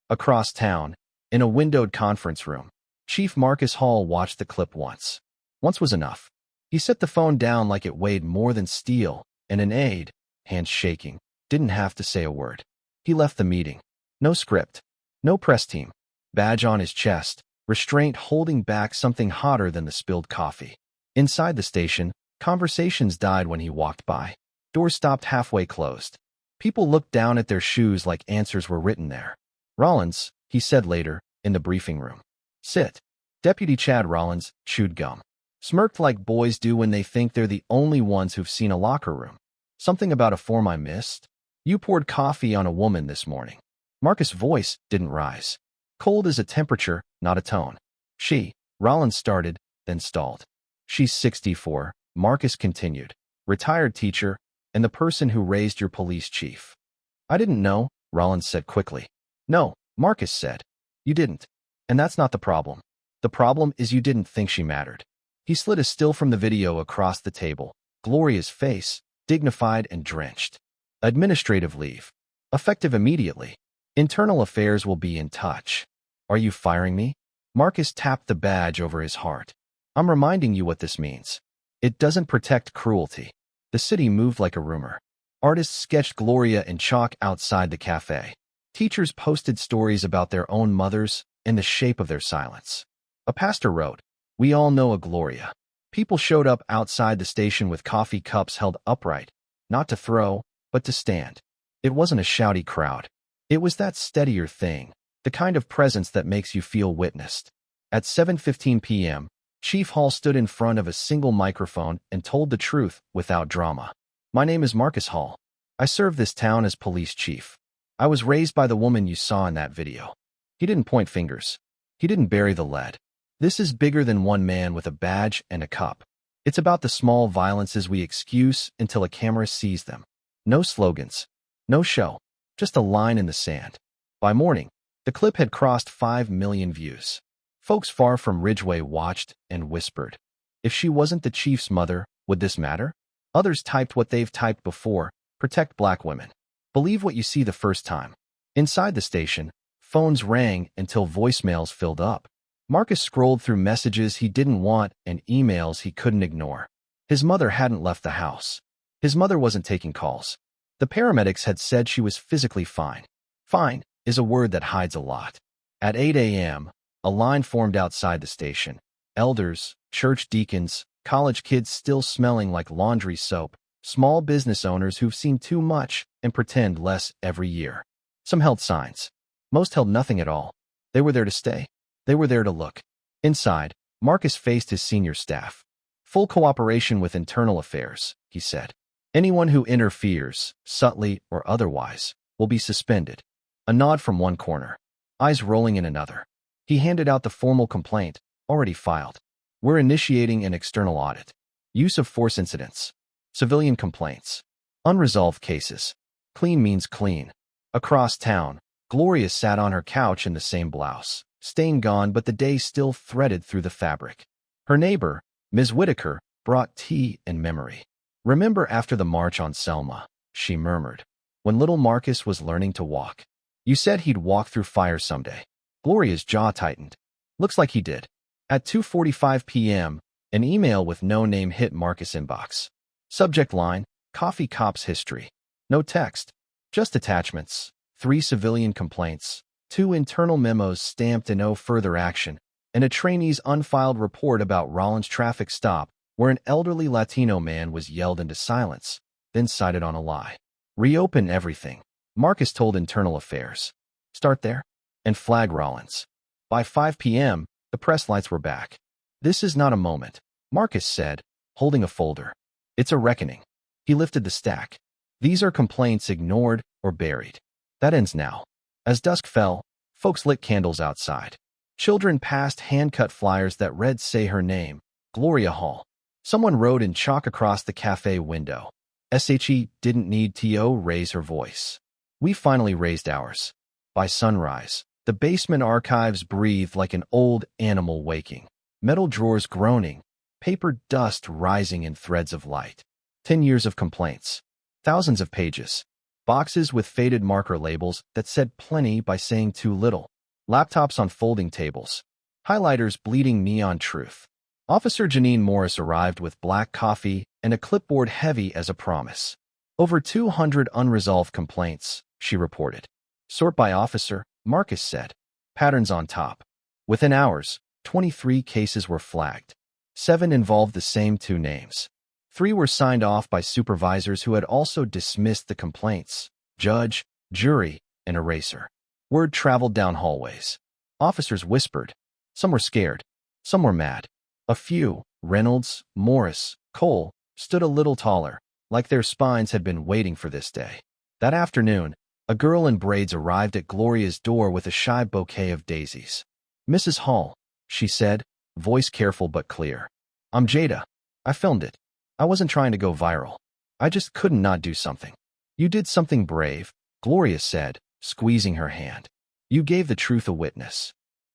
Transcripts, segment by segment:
Across town, in a windowed conference room, Chief Marcus Hall watched the clip once. Once was enough. He set the phone down like it weighed more than steel, and an aide, hands shaking, didn't have to say a word. He left the meeting. No script. No press team. Badge on his chest, restraint holding back something hotter than the spilled coffee. Inside the station, conversations died when he walked by. Doors stopped halfway closed. People looked down at their shoes like answers were written there. Rollins, he said later, in the briefing room. Sit. Deputy Chad Rollins chewed gum. Smirked like boys do when they think they're the only ones who've seen a locker room. Something about a form I missed? You poured coffee on a woman this morning. Marcus' voice didn't rise. Cold as a temperature, not a tone. She, Rollins started, then stalled. She's 64, Marcus continued. Retired teacher, and the person who raised your police chief. I didn't know, Rollins said quickly. No, Marcus said. You didn't. And that's not the problem. The problem is you didn't think she mattered. He slid a still from the video across the table. Gloria's face, dignified and drenched. Administrative leave. Effective immediately. Internal affairs will be in touch. Are you firing me? Marcus tapped the badge over his heart. I'm reminding you what this means. It doesn't protect cruelty. The city moved like a rumor. Artists sketched Gloria in chalk outside the café. Teachers posted stories about their own mothers and the shape of their silence. A pastor wrote, "We all know a Gloria." People showed up outside the station with coffee cups held upright, not to throw, but to stand. It wasn't a shouty crowd. It was that steadier thing, the kind of presence that makes you feel witnessed. At 7:15 p.m., Chief Hall stood in front of a single microphone and told the truth without drama. My name is Marcus Hall. I serve this town as police chief. I was raised by the woman you saw in that video. He didn't point fingers. He didn't bury the lead. This is bigger than one man with a badge and a cup. It's about the small violences we excuse until a camera sees them. No slogans. No show. Just a line in the sand. By morning, the clip had crossed 5 million views. Folks far from Ridgeway watched and whispered. If she wasn't the chief's mother, would this matter? Others typed what they've typed before. Protect black women. Believe what you see the first time. Inside the station, phones rang until voicemails filled up. Marcus scrolled through messages he didn't want and emails he couldn't ignore. His mother hadn't left the house. His mother wasn't taking calls. The paramedics had said she was physically fine. Fine is a word that hides a lot. At 8 a.m., a line formed outside the station. Elders, church deacons, college kids still smelling like laundry soap, small business owners who've seen too much and pretend less every year. Some held signs. Most held nothing at all. They were there to stay. They were there to look. Inside, Marcus faced his senior staff. Full cooperation with internal affairs, he said. Anyone who interferes, subtly or otherwise, will be suspended. A nod from one corner. Eyes rolling in another. He handed out the formal complaint, already filed. We're initiating an external audit. Use of force incidents. Civilian complaints. Unresolved cases. Clean means clean. Across town, Gloria sat on her couch in the same blouse. Stain gone, but the day still threaded through the fabric. Her neighbor, Ms. Whitaker, brought tea and memory. Remember after the march on Selma, she murmured, when little Marcus was learning to walk. You said he'd walk through fire someday. Gloria's jaw tightened. Looks like he did. At 2:45 p.m., an email with no name hit Marcus' inbox. Subject line, Coffee Cop's History. No text. Just attachments. 3 civilian complaints. 2 internal memos stamped in no further action, and a trainee's unfiled report about Rollins' traffic stop where an elderly Latino man was yelled into silence, then cited on a lie. Reopen everything, Marcus told Internal Affairs. Start there, and flag Rollins. By 5 p.m., the press lights were back. This is not a moment, Marcus said, holding a folder. It's a reckoning. He lifted the stack. These are complaints ignored or buried. That ends now. As dusk fell, folks lit candles outside. Children passed hand-cut flyers that read "Say her name, Gloria Hall." Someone wrote in chalk across the cafe window. "SHE didn't need to raise her voice. We finally raised ours." By sunrise, the basement archives breathed like an old animal waking. Metal drawers groaning, paper dust rising in threads of light. 10 years of complaints. Thousands of pages. Boxes with faded marker labels that said plenty by saying too little. Laptops on folding tables. Highlighters bleeding neon truth. Officer Janine Morris arrived with black coffee and a clipboard heavy as a promise. Over 200 unresolved complaints, she reported. Sort by officer, Marcus said. Patterns on top. Within hours, 23 cases were flagged. 7 involved the same 2 names. 3 were signed off by supervisors who had also dismissed the complaints. Judge, jury, and eraser. Word traveled down hallways. Officers whispered. Some were scared. Some were mad. A few, Reynolds, Morris, Cole, stood a little taller, like their spines had been waiting for this day. That afternoon, a girl in braids arrived at Gloria's door with a shy bouquet of daisies. Mrs. Hall, she said, voice careful but clear. I'm Jada. I filmed it. I wasn't trying to go viral. I just couldn't not do something. You did something brave, Gloria said, squeezing her hand. You gave the truth a witness.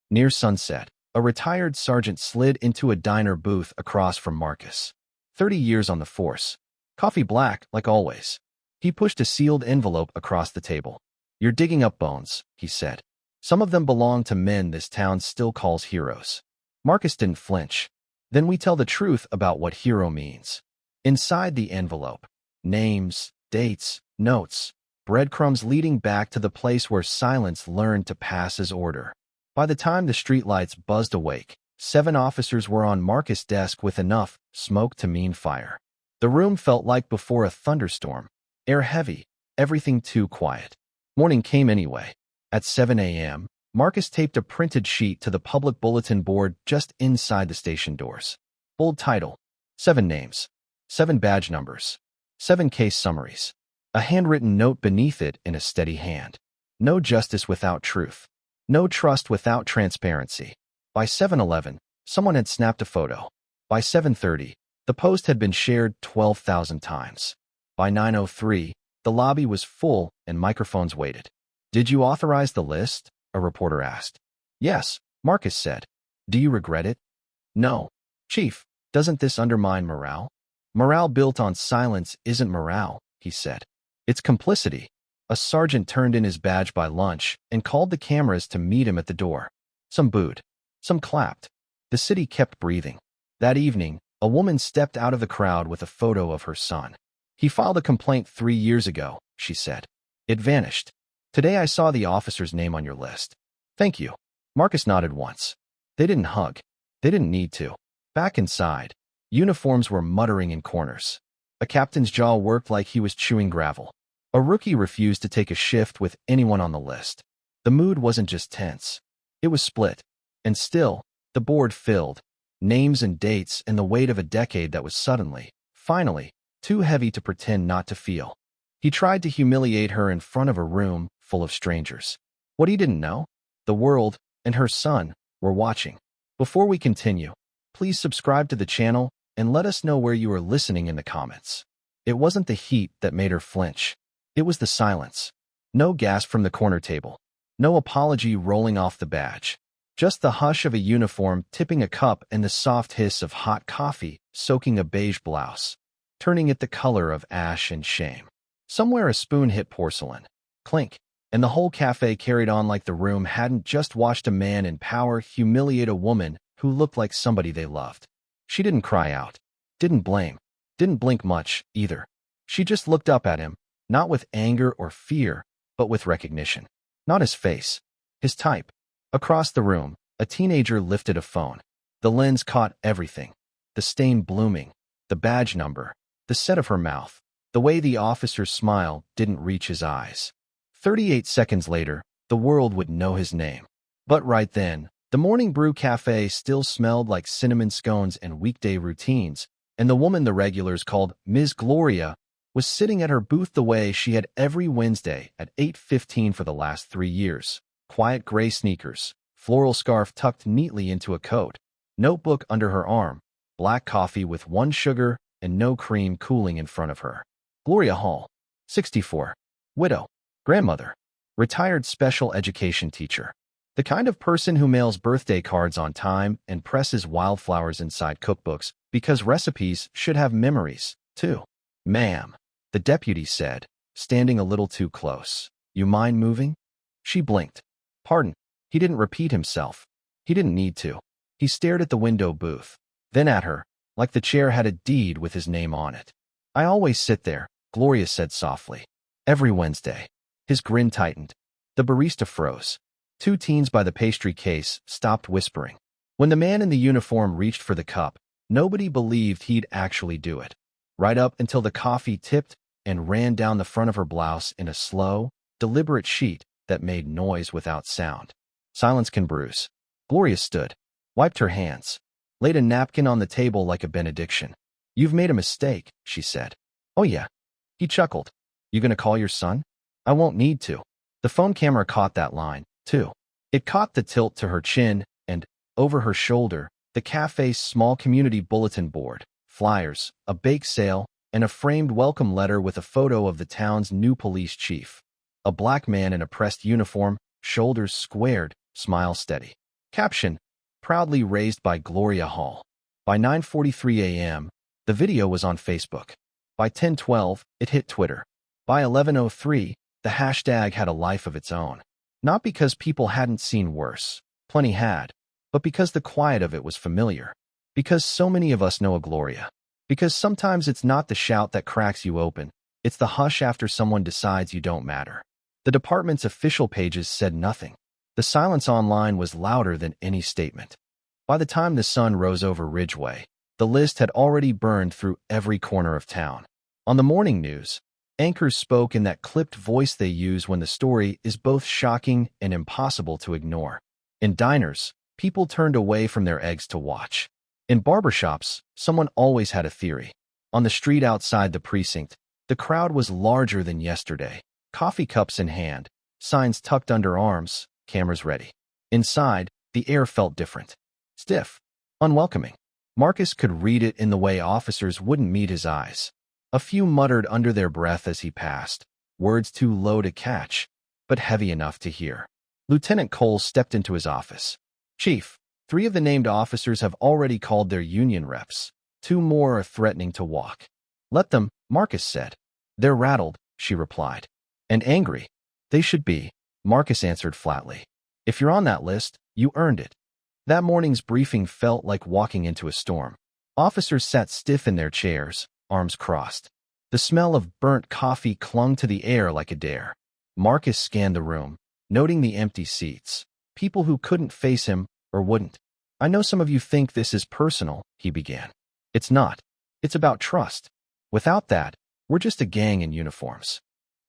Near sunset, a retired sergeant slid into a diner booth across from Marcus. 30 years on the force. Coffee black, like always. He pushed a sealed envelope across the table. You're digging up bones, he said. Some of them belong to men this town still calls heroes. Marcus didn't flinch. Then we tell the truth about what hero means. Inside the envelope, names, dates, notes, breadcrumbs leading back to the place where silence learned to pass as order. By the time the streetlights buzzed awake, 7 officers were on Marcus' desk with enough smoke to mean fire. The room felt like before a thunderstorm. Air heavy, everything too quiet. Morning came anyway. At 7 a.m., Marcus taped a printed sheet to the public bulletin board just inside the station doors. Bold title, 7 names, 7 badge numbers, 7 case summaries. A handwritten note beneath it in a steady hand. No justice without truth. No trust without transparency. By 7:11, someone had snapped a photo. By 7:30, the post had been shared 12,000 times. By 9:03, the lobby was full and microphones waited. Did you authorize the list? A reporter asked. Yes, Marcus said. Do you regret it? No. Chief, doesn't this undermine morale? Morale built on silence isn't morale, he said. It's complicity. A sergeant turned in his badge by lunch and called the cameras to meet him at the door. Some booed. Some clapped. The city kept breathing. That evening, a woman stepped out of the crowd with a photo of her son. He filed a complaint 3 years ago, she said. It vanished. Today I saw the officer's name on your list. Thank you. Marcus nodded once. They didn't hug. They didn't need to. Back inside, uniforms were muttering in corners. A captain's jaw worked like he was chewing gravel. A rookie refused to take a shift with anyone on the list. The mood wasn't just tense. It was split. And still, the board filled. Names and dates and the weight of a decade that was suddenly, finally, too heavy to pretend not to feel. He tried to humiliate her in front of a room full of strangers. What he didn't know? The world, and her son, were watching. Before we continue, please subscribe to the channel and let us know where you are listening in the comments. It wasn't the heat that made her flinch. It was the silence. No gasp from the corner table. No apology rolling off the badge. Just the hush of a uniform tipping a cup and the soft hiss of hot coffee soaking a beige blouse, turning it the color of ash and shame. Somewhere a spoon hit porcelain. Clink. And the whole café carried on like the room hadn't just watched a man in power humiliate a woman who looked like somebody they loved. She didn't cry out. Didn't blame. Didn't blink much, either. She just looked up at him, not with anger or fear, but with recognition. Not his face. His type. Across the room, a teenager lifted a phone. The lens caught everything. The stain blooming. The badge number. The set of her mouth. The way the officer's smile didn't reach his eyes. 38 seconds later, the world would know his name. But right then, the Morning Brew Cafe still smelled like cinnamon scones and weekday routines, and the woman the regulars called Ms. Gloria was sitting at her booth the way she had every Wednesday at 8:15 for the last 3 years. Quiet gray sneakers, floral scarf tucked neatly into a coat, notebook under her arm, black coffee with 1 sugar and no cream cooling in front of her. Gloria Hall, 64, widow, grandmother, retired special education teacher. The kind of person who mails birthday cards on time and presses wildflowers inside cookbooks because recipes should have memories, too. Ma'am, the deputy said, standing a little too close. You mind moving? She blinked. Pardon. He didn't repeat himself. He didn't need to. He stared at the window booth, then at her, like the chair had a deed with his name on it. I always sit there, Gloria said softly. Every Wednesday. His grin tightened. The barista froze. Two teens by the pastry case stopped whispering. When the man in the uniform reached for the cup, nobody believed he'd actually do it. Right up until the coffee tipped and ran down the front of her blouse in a slow, deliberate sheet that made noise without sound. Silence can bruise. Gloria stood, wiped her hands, laid a napkin on the table like a benediction. You've made a mistake, she said. Oh yeah. He chuckled. You gonna call your son? I won't need to. The phone camera caught that line, too. It caught the tilt to her chin and, over her shoulder, the café's small community bulletin board, flyers, a bake sale, and a framed welcome letter with a photo of the town's new police chief. A black man in a pressed uniform, shoulders squared, smile steady. Caption, proudly raised by Gloria Hall. By 9:43 a.m., the video was on Facebook. By 10:12, it hit Twitter. By 11:03, the hashtag had a life of its own. Not because people hadn't seen worse, plenty had, but because the quiet of it was familiar. Because so many of us know a Gloria. Because sometimes it's not the shout that cracks you open, it's the hush after someone decides you don't matter. The department's official pages said nothing. The silence online was louder than any statement. By the time the sun rose over Ridgeway, the list had already burned through every corner of town. On the morning news, anchors spoke in that clipped voice they use when the story is both shocking and impossible to ignore. In diners, people turned away from their eggs to watch. In barbershops, someone always had a theory. On the street outside the precinct, the crowd was larger than yesterday, coffee cups in hand, signs tucked under arms, cameras ready. Inside, the air felt different. Stiff. Unwelcoming. Marcus could read it in the way officers wouldn't meet his eyes. A few muttered under their breath as he passed, words too low to catch, but heavy enough to hear. Lieutenant Cole stepped into his office. Chief, 3 of the named officers have already called their union reps. 2 more are threatening to walk. Let them, Marcus said. They're rattled, she replied. And angry. They should be, Marcus answered flatly. If you're on that list, you earned it. That morning's briefing felt like walking into a storm. Officers sat stiff in their chairs, arms crossed. The smell of burnt coffee clung to the air like a dare. Marcus scanned the room, noting the empty seats, people who couldn't face him or wouldn't. I know some of you think this is personal, he began. It's not. It's about trust. Without that, we're just a gang in uniforms.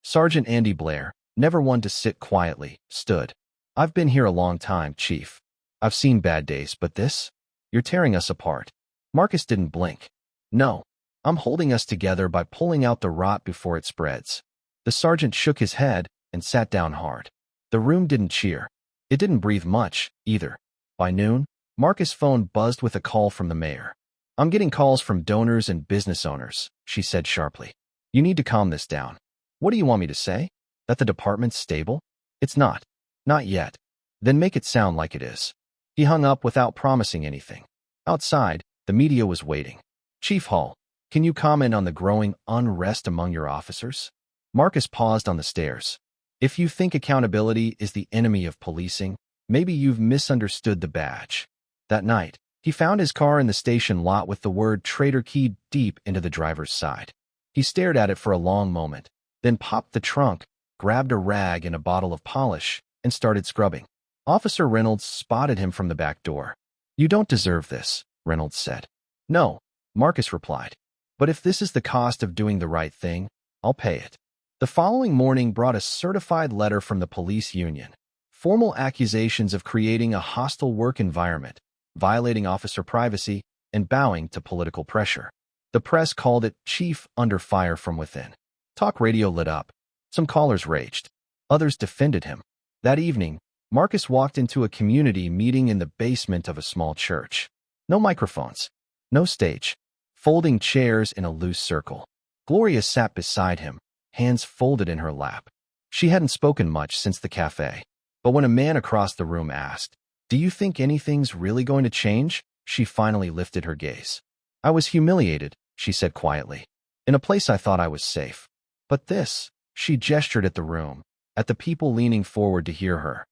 Sergeant Andy Blair, never one to sit quietly, stood. I've been here a long time, Chief. I've seen bad days, but this? You're tearing us apart. Marcus didn't blink. No. I'm holding us together by pulling out the rot before it spreads. The sergeant shook his head and sat down hard. The room didn't cheer. It didn't breathe much, either. By noon, Marcus' phone buzzed with a call from the mayor. I'm getting calls from donors and business owners, she said sharply. You need to calm this down. What do you want me to say? That the department's stable? It's not. Not yet. Then make it sound like it is. He hung up without promising anything. Outside, the media was waiting. Chief Hall, can you comment on the growing unrest among your officers? Marcus paused on the stairs. If you think accountability is the enemy of policing, maybe you've misunderstood the badge. That night, he found his car in the station lot with the word traitor keyed deep into the driver's side. He stared at it for a long moment, then popped the trunk, grabbed a rag and a bottle of polish, and started scrubbing. Officer Reynolds spotted him from the back door. You don't deserve this, Reynolds said. No, Marcus replied. But if this is the cost of doing the right thing, I'll pay it. The following morning brought a certified letter from the police union. Formal accusations of creating a hostile work environment, violating officer privacy, and bowing to political pressure. The press called it Chief under fire from within. Talk radio lit up. Some callers raged. Others defended him. That evening, Marcus walked into a community meeting in the basement of a small church. No microphones. No stage. Folding chairs in a loose circle. Gloria sat beside him, hands folded in her lap. She hadn't spoken much since the café. But when a man across the room asked, "Do you think anything's really going to change?" she finally lifted her gaze. I was humiliated, she said quietly. In a place I thought I was safe. But this, She gestured at the room, at the people leaning forward to hear her.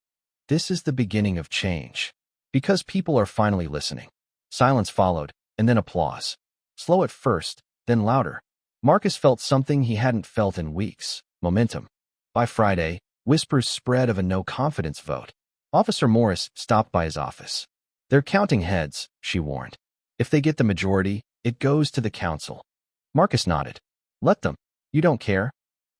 This is the beginning of change. Because people are finally listening. Silence followed, and then applause. Slow at first, then louder. Marcus felt something he hadn't felt in weeks. Momentum. By Friday, whispers spread of a no-confidence vote. Officer Morris stopped by his office. They're counting heads, she warned. If they get the majority, it goes to the council. Marcus nodded. Let them. You don't care?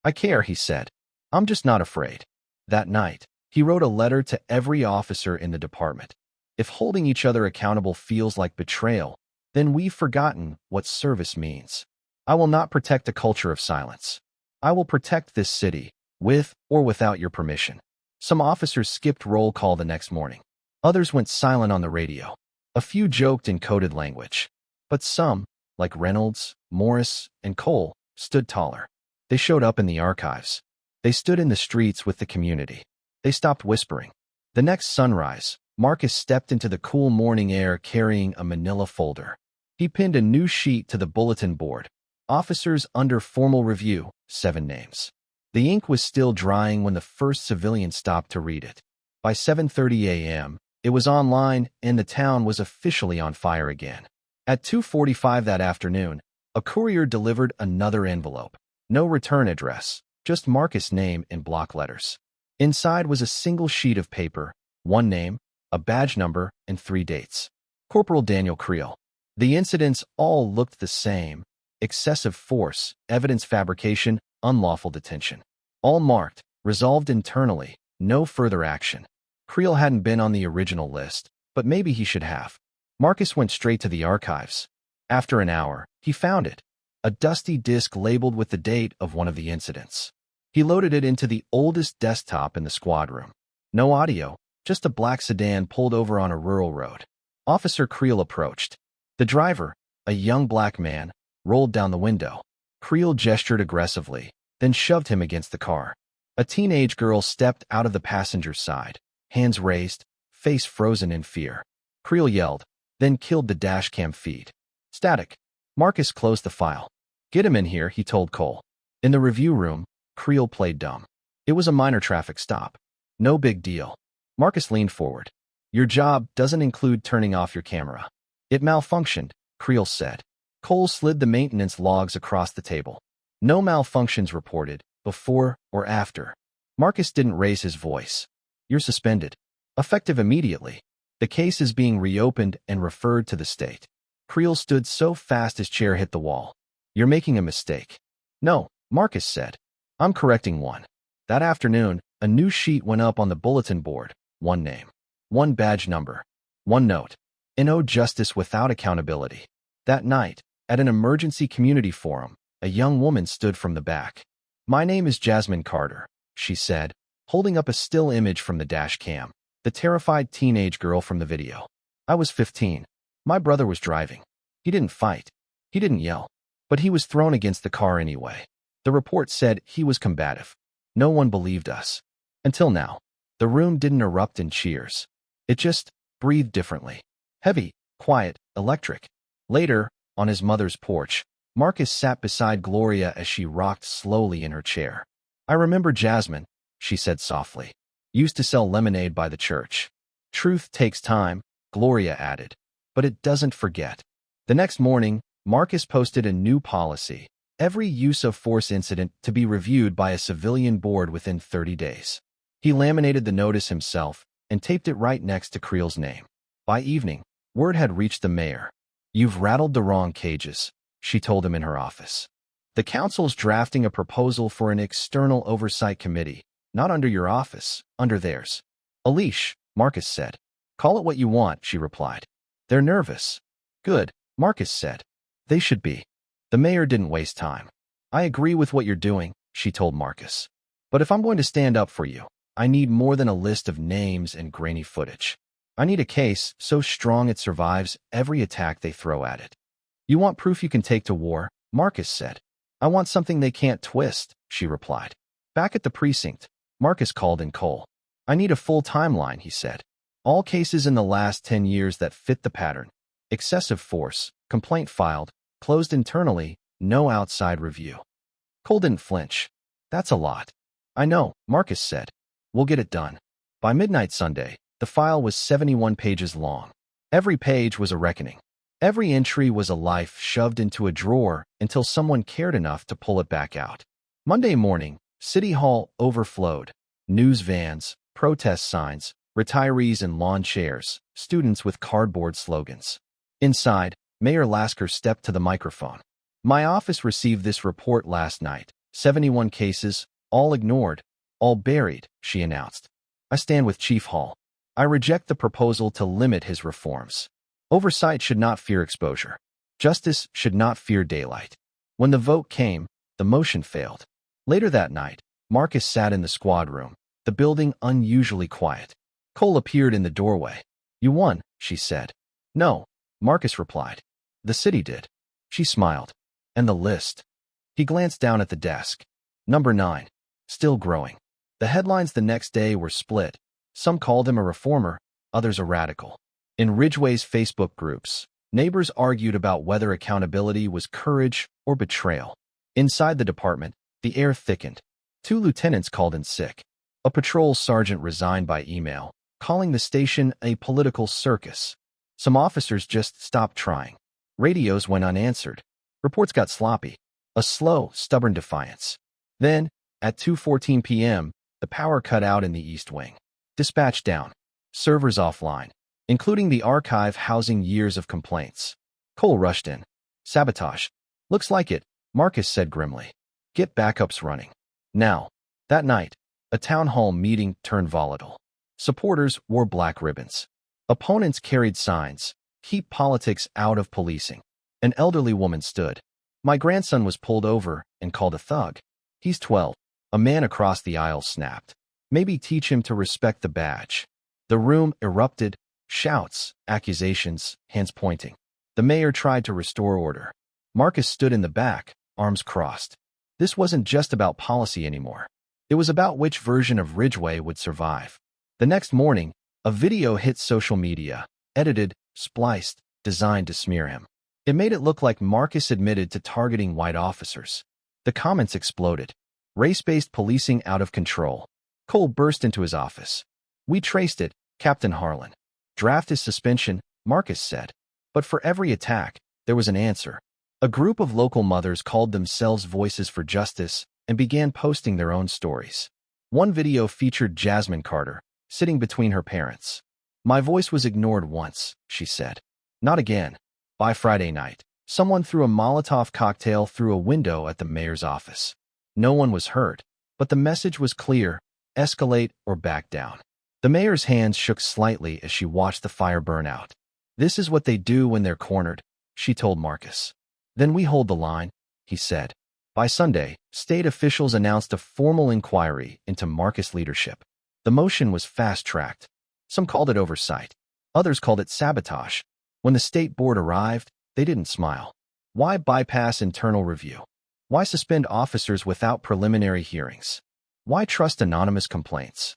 I care, he said. I'm just not afraid. That night, he wrote a letter to every officer in the department. If holding each other accountable feels like betrayal, then we've forgotten what service means. I will not protect a culture of silence. I will protect this city, with or without your permission. Some officers skipped roll call the next morning. Others went silent on the radio. A few joked in coded language. But some, like Reynolds, Morris, and Cole, stood taller. They showed up in the archives. They stood in the streets with the community. They stopped whispering. The next sunrise, Marcus stepped into the cool morning air carrying a manila folder. He pinned a new sheet to the bulletin board. Officers under formal review, 7 names. The ink was still drying when the first civilian stopped to read it. By 7:30 a.m., it was online and the town was officially on fire again. At 2:45 that afternoon, a courier delivered another envelope. No return address, just Marcus' name in block letters. Inside was a single sheet of paper, 1 name, a badge number, and 3 dates. Corporal Daniel Creel. The incidents all looked the same. Excessive force, evidence fabrication, unlawful detention. All marked, resolved internally, no further action. Creel hadn't been on the original list, but maybe he should have. Marcus went straight to the archives. After an hour, he found it. A dusty disk labeled with the date of one of the incidents. He loaded it into the oldest desktop in the squad room. No audio, just a black sedan pulled over on a rural road. Officer Creel approached. The driver, a young black man, rolled down the window. Creel gestured aggressively, then shoved him against the car. A teenage girl stepped out of the passenger's side, hands raised, face frozen in fear. Creel yelled, then killed the dashcam feed. Static. Marcus closed the file. Get him in here, he told Cole. In the review room, Creel played dumb. It was a minor traffic stop. No big deal. Marcus leaned forward. Your job doesn't include turning off your camera. It malfunctioned, Creel said. Cole slid the maintenance logs across the table. No malfunctions reported, before or after. Marcus didn't raise his voice. You're suspended. Effective immediately. The case is being reopened and referred to the state. Creel stood so fast his chair hit the wall. You're making a mistake. No, Marcus said. I'm correcting one. That afternoon, a new sheet went up on the bulletin board. 1 name. 1 badge number. 1 note. No justice without accountability. That night, at an emergency community forum, a young woman stood from the back. My name is Jasmine Carter, she said, holding up a still image from the dash cam, the terrified teenage girl from the video. I was 15. My brother was driving. He didn't fight. He didn't yell. But he was thrown against the car anyway. The report said he was combative. No one believed us. Until now. The room didn't erupt in cheers. It just breathed differently. Heavy, quiet, electric. Later, on his mother's porch, Marcus sat beside Gloria as she rocked slowly in her chair. I remember Jasmine, she said softly. Used to sell lemonade by the church. Truth takes time, Gloria added. But it doesn't forget. The next morning, Marcus posted a new policy. Every use of force incident to be reviewed by a civilian board within 30 days. He laminated the notice himself and taped it right next to Creel's name. By evening, word had reached the mayor. You've rattled the wrong cages, she told him in her office. The council's drafting a proposal for an external oversight committee, not under your office, under theirs. A leash, Marcus said. Call it what you want, she replied. They're nervous. Good, Marcus said. They should be. The mayor didn't waste time. I agree with what you're doing, she told Marcus. But if I'm going to stand up for you, I need more than a list of names and grainy footage. I need a case so strong it survives every attack they throw at it. You want proof you can take to war, Marcus said. I want something they can't twist, she replied. Back at the precinct, Marcus called in Cole. I need a full timeline, he said. All cases in the last 10 years that fit the pattern. Excessive force, complaint filed, closed internally, no outside review. Cole didn't flinch. That's a lot. I know, Marcus said. We'll get it done. By midnight Sunday, the file was 71 pages long. Every page was a reckoning. Every entry was a life shoved into a drawer until someone cared enough to pull it back out. Monday morning, City Hall overflowed. News vans, protest signs, retirees in lawn chairs, students with cardboard slogans. Inside, Mayor Lasker stepped to the microphone. My office received this report last night. 71 cases, all ignored, all buried, she announced. I stand with Chief Hall. I reject the proposal to limit his reforms. Oversight should not fear exposure. Justice should not fear daylight. When the vote came, the motion failed. Later that night, Marcus sat in the squad room, the building unusually quiet. Cole appeared in the doorway. You won, she said. No, Marcus replied. The city did. She smiled. And the list. He glanced down at the desk. Number 9. Still growing. The headlines the next day were split. Some called him a reformer, others a radical. In Ridgway's Facebook groups, neighbors argued about whether accountability was courage or betrayal. Inside the department, the air thickened. 2 lieutenants called in sick. A patrol sergeant resigned by email, calling the station a political circus. Some officers just stopped trying. Radios went unanswered. Reports got sloppy. A slow, stubborn defiance. Then, at 2:14 p.m., the power cut out in the East Wing. Dispatch down. Servers offline, including the archive housing years of complaints. Cole rushed in. Sabotage. Looks like it, Marcus said grimly. Get backups running. Now. That night, a town hall meeting turned volatile. Supporters wore black ribbons. Opponents carried signs. Keep politics out of policing. An elderly woman stood. My grandson was pulled over and called a thug. He's 12. A man across the aisle snapped. Maybe teach him to respect the badge. The room erupted. Shouts, accusations, hands pointing. The mayor tried to restore order. Marcus stood in the back, arms crossed. This wasn't just about policy anymore. It was about which version of Ridgway would survive. The next morning, a video hit social media, edited, spliced, designed to smear him. It made it look like Marcus admitted to targeting white officers. The comments exploded. Race-based policing out of control. Cole burst into his office. We traced it, Captain Harlan. Draft is suspension, Marcus said. But for every attack, there was an answer. A group of local mothers called themselves Voices for Justice and began posting their own stories. One video featured Jasmine Carter, sitting between her parents. My voice was ignored once, she said. Not again. By Friday night, someone threw a Molotov cocktail through a window at the mayor's office. No one was hurt, but the message was clear: escalate or back down. The mayor's hands shook slightly as she watched the fire burn out. This is what they do when they're cornered, she told Marcus. Then we hold the line, he said. By Sunday, state officials announced a formal inquiry into Marcus' leadership. The motion was fast-tracked. Some called it oversight. Others called it sabotage. When the state board arrived, they didn't smile. Why bypass internal review? Why suspend officers without preliminary hearings? Why trust anonymous complaints?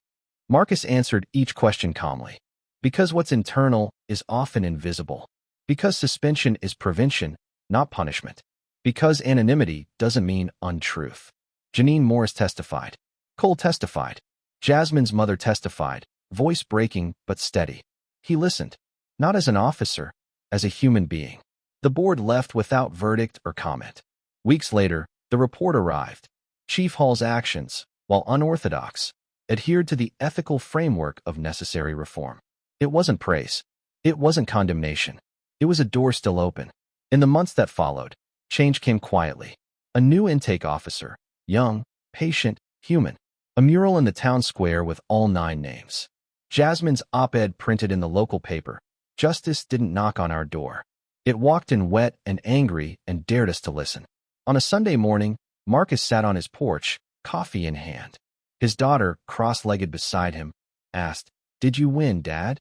Marcus answered each question calmly. Because what's internal is often invisible. Because suspension is prevention, not punishment. Because anonymity doesn't mean untruth. Janine Morris testified. Cole testified. Jasmine's mother testified, voice breaking but steady. He listened. Not as an officer, as a human being. The board left without verdict or comment. Weeks later, the report arrived. Chief Hall's actions, while unorthodox, adhered to the ethical framework of necessary reform. It wasn't praise. It wasn't condemnation. It was a door still open. In the months that followed, change came quietly. A new intake officer, young, patient, human. A mural in the town square with all 9 names. Jasmine's op-ed printed in the local paper. Justice didn't knock on our door. It walked in wet and angry and dared us to listen. On a Sunday morning, Marcus sat on his porch, coffee in hand. His daughter, cross-legged beside him, asked, "Did you win, Dad?"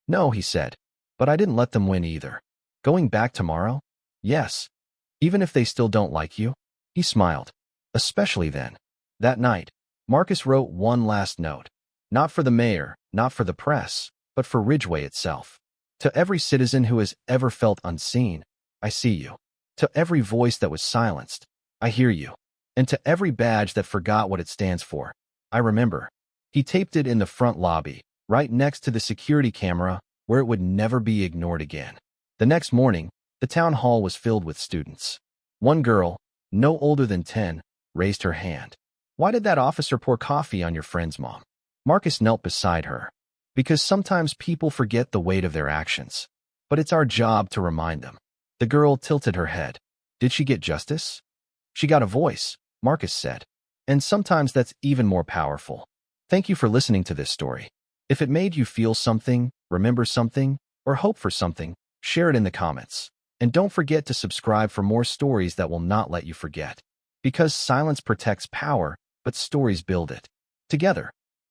"No," he said. "But I didn't let them win either." "Going back tomorrow?" "Yes." "Even if they still don't like you?" He smiled. "Especially then." That night, Marcus wrote one last note. Not for the mayor, not for the press, but for Ridgway itself. To every citizen who has ever felt unseen, I see you. To every voice that was silenced, I hear you. And to every badge that forgot what it stands for, I remember. He taped it in the front lobby, right next to the security camera, where it would never be ignored again. The next morning, the town hall was filled with students. One girl, no older than 10, raised her hand. "Why did that officer pour coffee on your friend's mom?" Marcus knelt beside her. "Because sometimes people forget the weight of their actions. But it's our job to remind them." The girl tilted her head. "Did she get justice?" "She got a voice," Marcus said. "And sometimes that's even more powerful." Thank you for listening to this story. If it made you feel something, remember something, or hope for something, share it in the comments. And don't forget to subscribe for more stories that will not let you forget. Because silence protects power, but stories build it. Together.